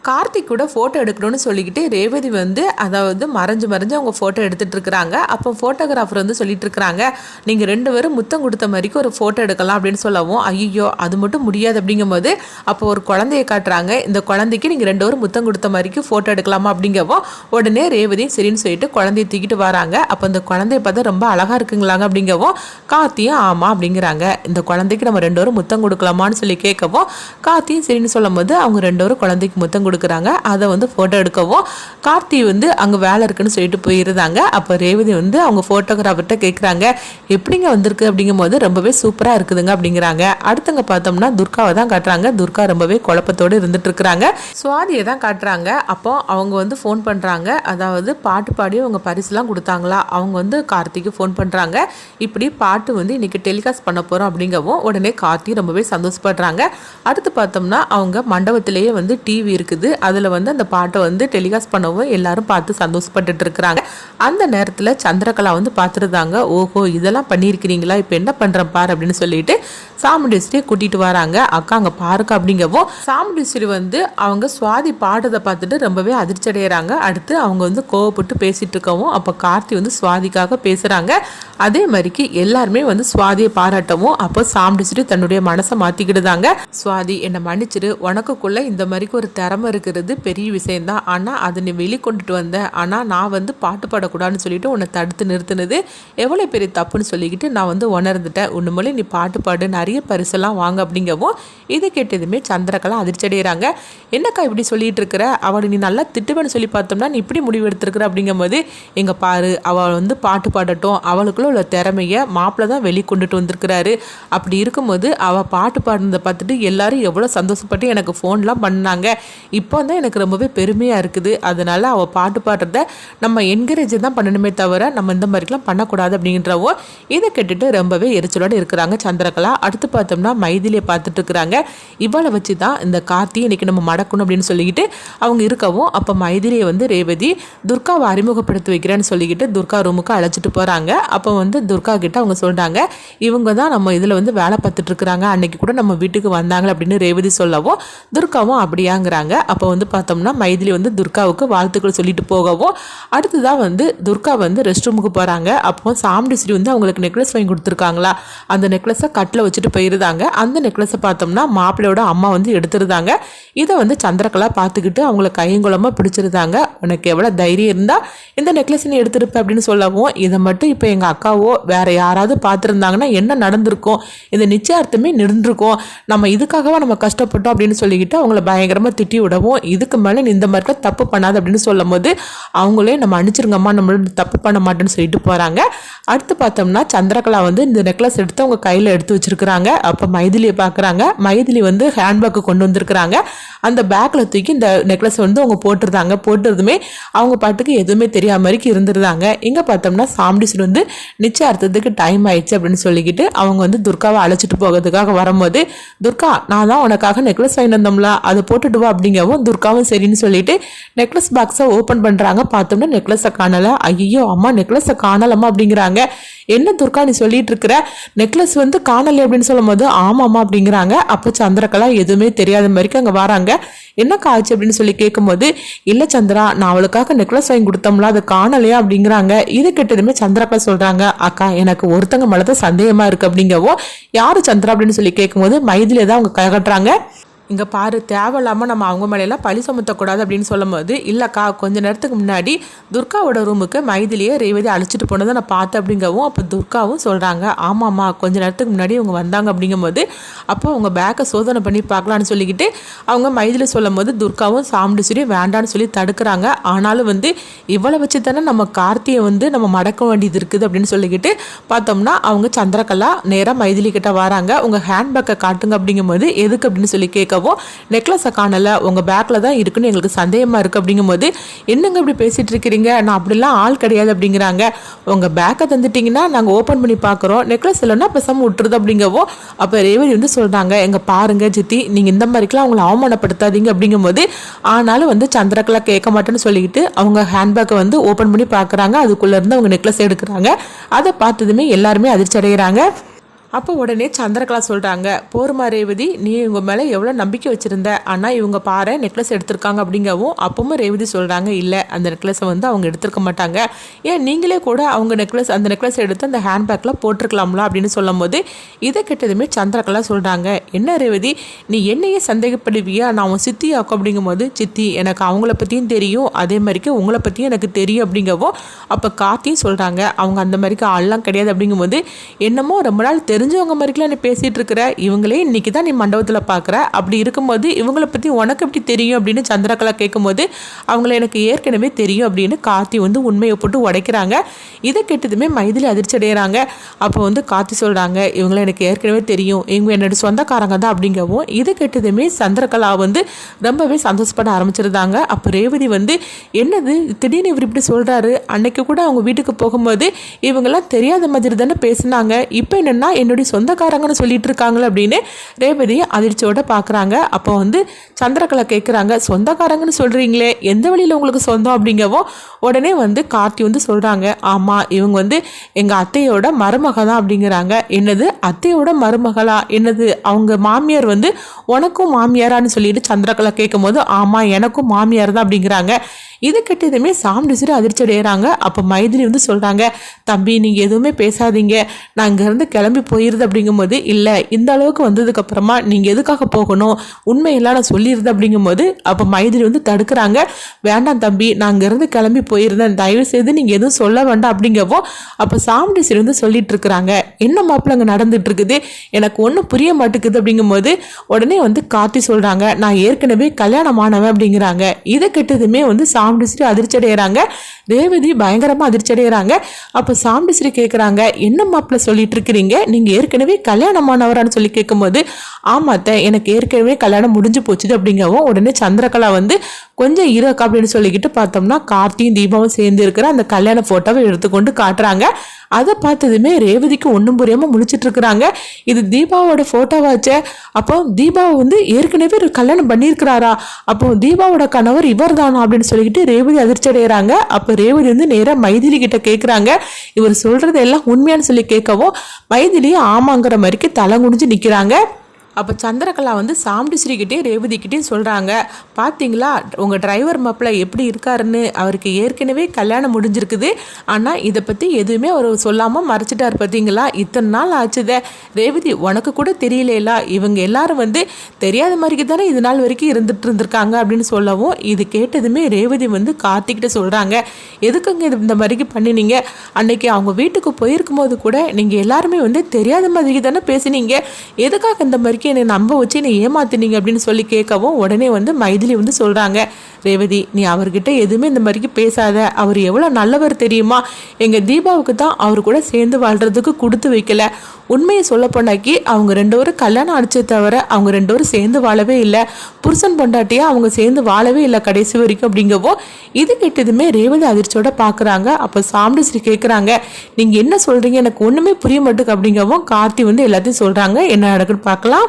கார்த்திக் கூட ஃபோட்டோ எடுக்கணும்னு சொல்லிக்கிட்டு ரேவதி வந்து அதாவது மறைஞ்சு அவங்க ஃபோட்டோ எடுத்துகிட்டு இருக்கிறாங்க. அப்போ ஃபோட்டோகிராஃபர் வந்து சொல்லிட்டு இருக்கிறாங்க, நீங்கள் 2 பேரும் முத்தம் கொடுத்த மாதிரிக்கு ஒரு ஃபோட்டோ எடுக்கலாம் அப்படின்னு சொல்லவும், ஐயோ அது மட்டும் முடியாது அப்படிங்கும்போது அப்போ ஒரு குழந்தைய காட்டுறாங்க. இந்த குழந்தைக்கு நீங்கள் 2 பேரும் முத்தம் கொடுத்த மாதிரிக்கு ஃபோட்டோ எடுக்கலாமா அப்படிங்கவும் உடனே ரேவதியும் சரின்னு சொல்லிட்டு குழந்தைய தூக்கிட்டு வராங்க. அப்போ இந்த குழந்தைய பார்த்தா ரொம்ப அழகாக இருக்குங்களாங்க அப்படிங்கவும் கார்த்தியும் ஆமாம் அப்படிங்கிறாங்க. இந்த குழந்தைக்கு நம்ம 2 பேரும் முத்தம் கொடுக்கலாமான்னு சொல்லி கேட்கவும் கார்த்தியும் சரின்னு சொல்லும் போது அவங்க 2 பேரும் குழந்தைக்கு முத்தம் கொடுக்குறாங்க. அதை வந்து ஃபோட்டோ எடுக்கவும் கார்த்தி வந்து அங்கே வேலை இருக்குன்னு சொல்லிட்டு போயிருந்தாங்க. அப்போ ரேவதி வந்து அவங்க ஃபோட்டோகிராஃபர்கிட்ட கேட்குறாங்க, எப்படிங்க வந்திருக்கு அப்படிங்கும் போது ரொம்பவே சூப்பராக இருக்குதுங்க அப்படிங்கிறாங்க. அடுத்தங்க பார்த்தோம்னா துர்காவை தான் காட்டுறாங்க. துர்கா ரொம்பவே குழப்பத்தோடு இருந்துட்டு இருக்கிறாங்க. சுவாதியை தான் காட்டுறாங்க. அப்போ அவங்க வந்து ஃபோன் பண்ணுறாங்க. அதாவது பாட்டு பாடி அவங்க பரிசுலாம் கொடுத்தாங்களா, அவங்க வந்து கார்த்திக்கு ஃபோன் பண்ணுறாங்க. இப்படி பாட்டு வந்து இன்னைக்கு டெலிகாஸ்ட் பண்ண போகிறோம் அப்படிங்கவும் உடனே கார்த்தி ரொம்பவே சந்தோஷப்படுறாங்க. அடுத்து பார்த்தோம்னா அவங்க மண்டபத்திலேயே வந்து டிவி இருக்குது. அதில் வந்து அந்த பாட்டை வந்து டெலிகாஸ்ட் பண்ணவும் எல்லாரும் பார்த்து சந்தோஷப்பட்டுட்டு இருக்கிறாங்க. அந்த நேரத்தில் சந்திரகலா வந்து பார்த்துருந்தாங்க. ஓஹோ இதெல்லாம் பண்ணியிருக்கிறீங்களா, இப்போ என்ன பண்ணுறேன் பாரு அப்படின்னு சொல்லிட்டு சாமுண்டீஸ்வரியை கூட்டிகிட்டு வராங்க. அக்கா அங்கே பாருக்கா அப்படிங்கவும் சாமுண்டீஸ்வரி வந்து அவங்க சுவாதி பாடுறதை பார்த்துட்டு ரொம்பவே அதிர்ச்சி அடைகிறாங்க. அடுத்து அவங்க வந்து கோவப்பட்டு பேசிகிட்டு இருக்கவும் அப்போ கார்த்தி வந்து சுவாதிக்காக பேசுகிறாங்க. அதே மாதிரிக்கு எல்லாருமே வந்து சுவாதியை பாராட்டவும் அப்போ சாமுண்டீஸ்வரி தன்னுடைய மனசை மாற்றிக்கிடுதாங்க. சுவாதி என்னை மன்னிச்சிரு, உனக்குள்ளே இந்த மாதிரிக்கு ஒரு திறமை இருக்கிறது பெரிய விஷயந்தான். ஆனால் அதை நீ வெளிக்கொண்டுட்டு வந்த, ஆனால் நான் வந்து பாட்டு பாடக்கூடாதுன்னு சொல்லிட்டு உன்னை தடுத்து நிறுத்தினது எவ்வளோ பெரிய தப்புன்னு சொல்லிக்கிட்டு நான் வந்து உணர்ந்துட்டேன். ஒன்று மொழி நீ பாட்டு பாடு, நிறைய பரிசெல்லாம் வாங்க அப்படிங்கவும் இதை கேட்டதுமே சந்திரகலா அதிர்ச்சி அடைகிறாங்க. என்னக்கா இப்படி சொல்லிட்டு இருக்கிற, அவளை நீ நல்லா திட்டுவேன்னு சொல்லி பார்த்தோம்னா நீ இப்படி முடிவு எடுத்துருக்குற அப்படிங்கும்போது எங்க பாரு அவள் வந்து பாட்டு பாடட்டும், அவளுக்குள்ள உள்ள திறமையை மாப்பிள்ளை தான் வெளிக்கொண்டுட்டு வந்திருக்கிறாரு. அப்படி இருக்கும்போது அவள் பாட்டு பாடுனதை பார்த்துட்டு எல்லாரும் எவ்வளோ சந்தோஷப்பட்டு எனக்கு ஃபோன்லாம் பண்ணாங்க. இப்போ தான் எனக்கு ரொம்பவே பெருமையாக இருக்குது. அதனால் அவள் பாட்டு பாடுறத நம்ம என்கரேஜ் தான் பண்ணணுமே தவிர நம்ம இந்த மாதிரிலாம் பண்ணக்கூடாது அப்படின்றவோ இதை கேட்டுட்டு ரொம்பவே எரிச்சலோடு இருக்கிறாங்க சந்திரகலா. அடுத்து பார்த்தோம்னா மைதிலியை பார்த்துட்டு இருக்கிறாங்க. இவளை வச்சு தான் இந்த கார்த்தியை இன்றைக்கி நம்ம மடக்கணும் அப்படின்னு சொல்லிக்கிட்டு அவங்க இருக்கவும் அப்போ மைதிலியை வந்து ரேவதி துர்காவை அறிமுகப்படுத்தி வைக்கிறேன்னு சொல்லிக்கிட்டு துர்கா ரூமுக்கு அழைச்சிட்டு போகிறாங்க. அப்போ வந்து துர்கா கிட்ட அவங்க சொல்கிறாங்க, இவங்க தான் நம்ம இதில் வந்து வேலை பார்த்துட்டு இருக்கிறாங்க, அன்னைக்கு கூட நம்ம வீட்டுக்கு வந்தாங்க அப்படின்னு ரேவதி சொல்லவும் துர்காவும் அப்படியாங்கிறாங்க. அப்போ வந்து பார்த்தோம்னா மைதிலி வந்து துர்காவுக்கு வாழ்த்துக்கள் சொல்லிட்டு போகவும் அடுத்ததாக வந்து துர்கா வந்து ரெஸ்ட் ரூமுக்கு போகிறாங்க. அப்போ சாமுண்டீஸ்வரி வந்து அவங்களுக்கு நெக்லஸ் வாங்கி கொடுத்துருக்காங்களா, அந்த நெக்லஸை கட்டில் வச்சுட்டு போயிருந்தாங்க. அந்த நெக்லஸை பார்த்தோம்னா மாப்பிள்ளையோட அம்மா வந்து எடுத்துருந்தாங்க. இதை வந்து சந்திரகலா பார்த்துக்கிட்டு அவங்கள கையங்குளமாக பிடிச்சிருந்தாங்க. உனக்கு எவ்வளோ தைரியம் இருந்தால் இந்த நெக்லஸ் நீ எடுத்திருப்ப அப்படின்னு சொல்லவும் இதை மட்டும் இப்போ எங்கள் அக்காவோ வேற யாராவது பார்த்துருந்தாங்கன்னா என்ன நடந்திருக்கும், இந்த நிச்சயார்த்தமே நின்றுருக்கும், நம்ம இதுக்காகவா நம்ம கஷ்டப்பட்டோம் அப்படின்னு சொல்லிக்கிட்டு அவங்கள பயங்கரமாக திட்டி விடவும் இதுக்கு மேலே நீ இந்த மாதிரி தப்பு பண்ணாது அப்படின்னு சொல்லும் போது அவங்களே நம்ம அனுப்பிச்சிருங்கம்மா, நம்மளோட தப்பு பண்ண மாட்டேன்னு சொல்லிட்டு போகிறாங்க. அடுத்து பார்த்தோம்னா சந்திரகலா வந்து இந்த நெக்லஸ் எடுத்து அவங்க கையில் எடுத்து வச்சிருக்கிறாங்க. அப்போ மைதிலியை பார்க்குறாங்க. மைதிலி வந்து ஹேண்ட்பேக்கு கொண்டு வந்திருக்கிறாங்க. அந்த பேக்கில் தூக்கி இந்த நெக்லஸ் வந்து அவங்க போட்டிருந்தாங்க. போட்டுறதுமே அவங்க பாட்டுக்கு எதுவுமே தெரியாத மாதிரிக்கு இருந்திருந்தாங்க. இங்கே பார்த்தோம்னா சாமுண்டீஸ்வரி வந்து நிச்சயார்த்தத்துக்கு டைம் ஆயிடுச்சு அப்படின்னு சொல்லிக்கிட்டு அவங்க வந்து துர்காவை அழைச்சிட்டு போகிறதுக்காக வரும்போது துர்கா நான் தான் உனக்காக நெக்லஸ் வாங்கி வந்தோம்ல அதை போட்டுட்டு வா அப்படிங்கவும் துர்காவும் சரின்னு சொல்லிட்டு நெக்லஸ் பாக்ஸை ஓப்பன் பண்ணுறாங்க. பார்த்தோம்னா நெக்லஸை காணலை. ஐயோ அம்மா நெக்லஸை காணலம்மா அப்படிங்கிறாங்க. என்ன துர்கா நீ சொல்லிட்டு இருக்கிற, நெக்லஸ் வந்து காணலை அப்படின்னு சொல்லும் போது ஆமாம்மா அப்படிங்கிறாங்க. அப்போ சந்திரகலா எதுவுமே தெரியாத மாதிரிக்கு அங்கே வராங்க. என்ன காய்ச்சி அப்படின்னு சொல்லி கேட்கும்போது இல்லை சந்திரா நான் அவளுக்காக நெக்லஸ் வாங்கி கொடுத்தோம்ல அதை காணலையா அப்படிங்கிறாங்க. இது கிட்டதுமே சந்திரகலா சொல்கிறாங்க, அக்கா எனக்கு ஒருத்தங்க மேலே தான் சந்தேகமாக இருக்குது அப்படிங்கவோ யார் சந்திரா அப்படின்னு சொல்லி கேட்கும்போது மைதிலே தான் அவங்க கட்டுறாங்க. இங்கே பாரு தேவையில்லாமல் நம்ம அவங்க மேலையெல்லாம் பழி சுமத்தக்கூடாது அப்படின்னு சொல்லும் போது இல்லைக்கா கொஞ்ச நேரத்துக்கு முன்னாடி துர்காவோட ரூமுக்கு மைதிலியை ரேவதி அழைச்சிட்டு போனதை நான் பார்த்தேன் அப்படிங்கவும் அப்போ துர்காவும் சொல்கிறாங்க ஆமாம்மா கொஞ்ச நேரத்துக்கு முன்னாடி அவங்க வந்தாங்க அப்படிங்கும்போது அப்போ அவங்க பேக்கை சோதனை பண்ணி பார்க்கலான்னு சொல்லிக்கிட்டு அவங்க மைதிலி சொல்லும் போது துர்காவும் சாமுண்டீஸ்வரி வேண்டான்னு சொல்லி தடுக்கிறாங்க. ஆனாலும் வந்து இவ்வளோ வச்சு தானே நம்ம கார்த்தியை வந்து நம்ம மடக்க வேண்டியது இருக்குது அப்படின்னு சொல்லிக்கிட்டு பார்த்தோம்னா அவங்க சந்திரகலா நேராக மைதிலி கிட்ட வராங்க. உங்கள் ஹேண்ட்பேக்கை காட்டுங்க அப்படிங்கும்போது எதுக்கு அப்படின்னு சொல்லி கேட்க நெக்லஸை காணல உங்க பேக்ல தான் இருக்குன்னு எங்களுக்கு சந்தேகமா இருக்கு அப்படிங்கும்போது என்னங்க இப்படி பேசிட்டு இருக்கிறீங்க, நான் அப்படிலாம் ஆள் கிடையாது அப்படிங்கிறாங்க. உங்க பேக்கை தந்துட்டீங்கன்னா நாங்கள் ஓப்பன் பண்ணி பார்க்குறோம், நெக்லஸ் இல்லைன்னா பேசாம விட்டுருது அப்படிங்கவோ அப்போ ரேவதி வந்து சொல்றாங்க எங்க பாருங்க சித்தி நீங்கள் இந்த மாதிரிக்கெல்லாம் அவங்கள அவமானப்படுத்தாதீங்க அப்படிங்கும்போது ஆனாலும் வந்து சந்திரகலா கேட்க மாட்டேன்னு சொல்லிக்கிட்டு அவங்க ஹேண்ட்பேக்கை வந்து ஓப்பன் பண்ணி பார்க்குறாங்க. அதுக்குள்ள இருந்து அவங்க நெக்லஸ் எடுக்கிறாங்க. அதை பார்த்ததுமே எல்லாருமே அதிர்ச்சி அடைகிறாங்க. அப்போ உடனே சந்திரகலா சொல்கிறாங்க, போருமா ரேவதி, நீ இவங்க மேலே எவ்வளோ நம்பிக்கை வச்சுருந்த, ஆனால் இவங்க பாரு நெக்லஸ் எடுத்திருக்காங்க அப்படிங்கவும். அப்பவும் ரேவதி சொல்கிறாங்க, இல்லை அந்த நெக்லஸை வந்து அவங்க எடுத்திருக்க மாட்டாங்க, ஏன் நீங்களே கூட அவங்க அந்த நெக்லஸ் எடுத்து அந்த ஹேண்ட்பேக்கில் போட்டிருக்கலாம்ல அப்படின்னு சொல்லும் போது இதை கிட்டதுமே சந்திரகலா சொல்கிறாங்க, என்ன ரேவதி நீ என்னையே சந்தேகப்படுவியா, நான் அவன் சித்தி ஆக்கும் அப்படிங்கும்போது, சித்தி எனக்கு அவங்கள பற்றியும் தெரியும், அதே மாதிரிக்கு உங்களை பற்றியும் எனக்கு தெரியும் அப்படிங்கவும். அப்போ கார்த்தியும் சொல்கிறாங்க, அவங்க அந்த மாதிரிக்கு ஆள்லாம் கிடையாது அப்படிங்கும்போது, என்னமோ ரொம்ப நாள் தெரிஞ்சவங்க மாதிரிக்கெலாம் நீ பேசிகிட்டு இருக்கிற, இவங்களே இன்றைக்கி தான் நீ மண்டபத்தில் பார்க்குற, அப்படி இருக்கும்போது இவங்களை பற்றி உனக்கு எப்படி தெரியும் அப்படின்னு சந்திரகலா கேட்கும்போது, அவங்கள எனக்கு ஏற்கனவே தெரியும் அப்படின்னு கார்த்தி வந்து உண்மையை போட்டு உடைக்கிறாங்க. இதை கேட்டதுமே மைதிலி அதிர்ச்சி அடைகிறாங்க. அப்போ வந்து கார்த்தி சொல்கிறாங்க, இவங்கள எனக்கு ஏற்கனவே தெரியும், இவங்க என்னோட சொந்தக்காரங்க தான் அப்படிங்கவும். இதை கேட்டதுமே சந்திரகலா வந்து ரொம்பவே சந்தோஷப்பட ஆரம்பிச்சிருந்தாங்க. அப்போ ரேவதி வந்து, என்னது திடீர்னு இவர் இப்படி சொல்கிறாரு, அன்னைக்கு கூட அவங்க வீட்டுக்கு போகும்போது இவங்கெல்லாம் தெரியாத மாதிரி தானே பேசுனாங்க, இப்போ என்னென்னா என்னுடைய சொந்தக்காரங்கன்னு சொல்லிட்டு இருக்காங்களே அப்படின்னு ரேவதியை அதிர்ச்சியோட பார்க்குறாங்க. அப்போ வந்து சந்திரகலா கேட்குறாங்க, சொந்தக்காரங்கன்னு சொல்கிறீங்களே, எந்த வழியில் உங்களுக்கு சொந்தம் அப்படிங்கவும். உடனே வந்து கார்த்தி வந்து சொல்கிறாங்க, ஆமாம் இவங்க வந்து எங்கள் அத்தையோட மருமக தான் அப்படிங்கிறாங்க. என்னது அத்தையோட மருமகளா, என்னது அவங்க மாமியார் வந்து உனக்கும் மாமியாரான்னு சொல்லிட்டு சந்திரகலா கேட்கும் போது, ஆமாம் எனக்கும் மாமியார் தான் அப்படிங்கிறாங்க. இது கிட்டதுமே சாம்டிசிரி அதிர்ச்சி அடைகிறாங்க. அப்போ மைதிலி வந்து சொல்கிறாங்க, தம்பி நீங்கள் எதுவுமே பேசாதீங்க, நான் இங்கேருந்து கிளம்பி போயிருது அப்படிங்கும்போது, இல்லை இந்த அளவுக்கு வந்ததுக்கப்புறமா நீங்கள் எதுக்காக போகணும், உண்மையெல்லாம் நான் சொல்லிடுது அப்படிங்கும்போது. அப்போ மைதிலி வந்து தடுக்கிறாங்க, வேண்டாம் தம்பி நான் இங்கேருந்து கிளம்பி போயிருந்தேன், தயவு செய்து நீங்கள் எதுவும் சொல்ல வேண்டாம் அப்படிங்கவோ. அப்போ சாம்டிசிரி வந்து சொல்லிட்டு இருக்கிறாங்க, என்ன மாப்பிள்ள அங்கே நடந்துட்டு இருக்குது, எனக்கு ஒன்றும் புரிய மாட்டேங்குது அப்படிங்கும்போது. உடனே வந்து கார்த்தி சொல்கிறாங்க, நான் ஏற்கனவே கல்யாணமானவன் அப்படிங்கிறாங்க. இதை கெட்டதுமே வந்து சாம்டிஸ்ரீ அதிர்ச்சி அடைகிறாங்க. ரேவதி பயங்கரமாக அதிர்ச்சி அடைகிறாங்க. அப்போ சாம்டிஸ்ரீ கேட்குறாங்க, என்ன மாப்பிள்ள சொல்லிட்டு இருக்கிறீங்க, நீங்கள் ஏற்கனவே கல்யாணமானவரான்னு சொல்லி கேட்கும்போது, ஆமாத்த எனக்கு ஏற்கனவே கல்யாணம் முடிஞ்சு போச்சுது அப்படிங்கவும். உடனே சந்திரகலா வந்து கொஞ்சம் இருக்கா அப்படின்னு சொல்லிக்கிட்டு பார்த்தோம்னா கார்த்தியும் தீபாவும் சேர்ந்து இருக்கிற அந்த கல்யாண ஃபோட்டோவை எடுத்துக்கொண்டு காட்டுறாங்க. அதை பார்த்ததுமே ரேவதிக்கு ஒன்றும் புரியாமல் முழிச்சிட்டு இருக்கிறாங்க. இது தீபாவோட ஃபோட்டோவாச்சே, அப்போ தீபாவை வந்து ஏற்கனவே கல்யாணம் பண்ணியிருக்கிறாரா, அப்போ தீபாவோட கணவர் இவர் தானா அப்படின்னு சொல்லிக்கிட்டு ரேவதி அதிர்ச்சி அடைகிறாங்க. அப்போ ரேவதி வந்து நேராக மைதிலி கிட்ட கேட்குறாங்க, இவர் சொல்கிறது எல்லாம் உண்மையானு சொல்லி கேட்கவும் மைதிலியும் ஆமாங்கிற மாதிரிக்கு தலை குனிஞ்சு நிற்கிறாங்க. அப்போ சந்திரகலா வந்து சாம்டிஸ்ரீகிட்டே ரேவதிக்கிட்டேயும் சொல்கிறாங்க, பார்த்தீங்களா உங்கள் டிரைவர் மாப்பிள்ள எப்படி இருக்காருன்னு, அவருக்கு ஏற்கனவே கல்யாணம் முடிஞ்சிருக்குது, ஆனால் இதை பற்றி எதுவுமே அவர் சொல்லாமல் மறைச்சிட்டார், பார்த்தீங்களா இத்தனை நாள் ஆச்சுதே ரேவதி உனக்கு கூட தெரியலேலா, இவங்க எல்லாரும் வந்து தெரியாத மாதிரிக்கு தானே இது நாள் வரைக்கும் இருந்துட்டு இருந்திருக்காங்க அப்படின்னு சொல்லவும். இது கேட்டதுமே ரேவதி வந்து கார்த்திக்கிட்ட சொல்கிறாங்க, எதுக்குங்க இந்த மாதிரிக்கு பண்ணினீங்க, அன்னைக்கு அவங்க வீட்டுக்கு போயிருக்கும் போது கூட நீங்கள் எல்லாருமே வந்து தெரியாத மாதிரிக்கு தானே பேசினீங்க, எதுக்காக இந்த மாதிரிக்கு என்னை நம்ப வச்சு என்னை ஏமாத்தினீங்க அப்படின்னு சொல்லி கேட்கவும். உடனே வந்து மைதிலி வந்து சொல்கிறாங்க, ரேவதி நீ அவர்கிட்ட எதுவுமே இந்த மாதிரிக்கு பேசாத, அவர் எவ்வளோ நல்லவர் தெரியுமா, எங்கள் தீபாவுக்கு தான் அவர் கூட சேர்ந்து வாழ்கிறதுக்கு கொடுத்து வைக்கல, உண்மையை சொல்ல போனாக்கி அவங்க ரெண்டு பேரும் கல்யாணம் அடிச்சே தவிர அவங்க ரெண்டு பேரும் சேர்ந்து வாழவே இல்லை, புருஷன் பொண்டாட்டியா அவங்க சேர்ந்து வாழவே இல்லை கடைசி வரைக்கும் அப்படிங்கவோ. இது கேட்டதுமே ரேவதி அதிர்ச்சியோட பார்க்குறாங்க. அப்போ சாம்டிஸ்ரீ கேட்குறாங்க, நீங்கள் என்ன சொல்கிறீங்க எனக்கு ஒன்றுமே புரிய மாட்டேங்குது அப்படிங்கவும். கார்த்தி வந்து எல்லாத்தையும் சொல்கிறாங்க, என்ன நடக்குன்னு பார்க்கலாம்.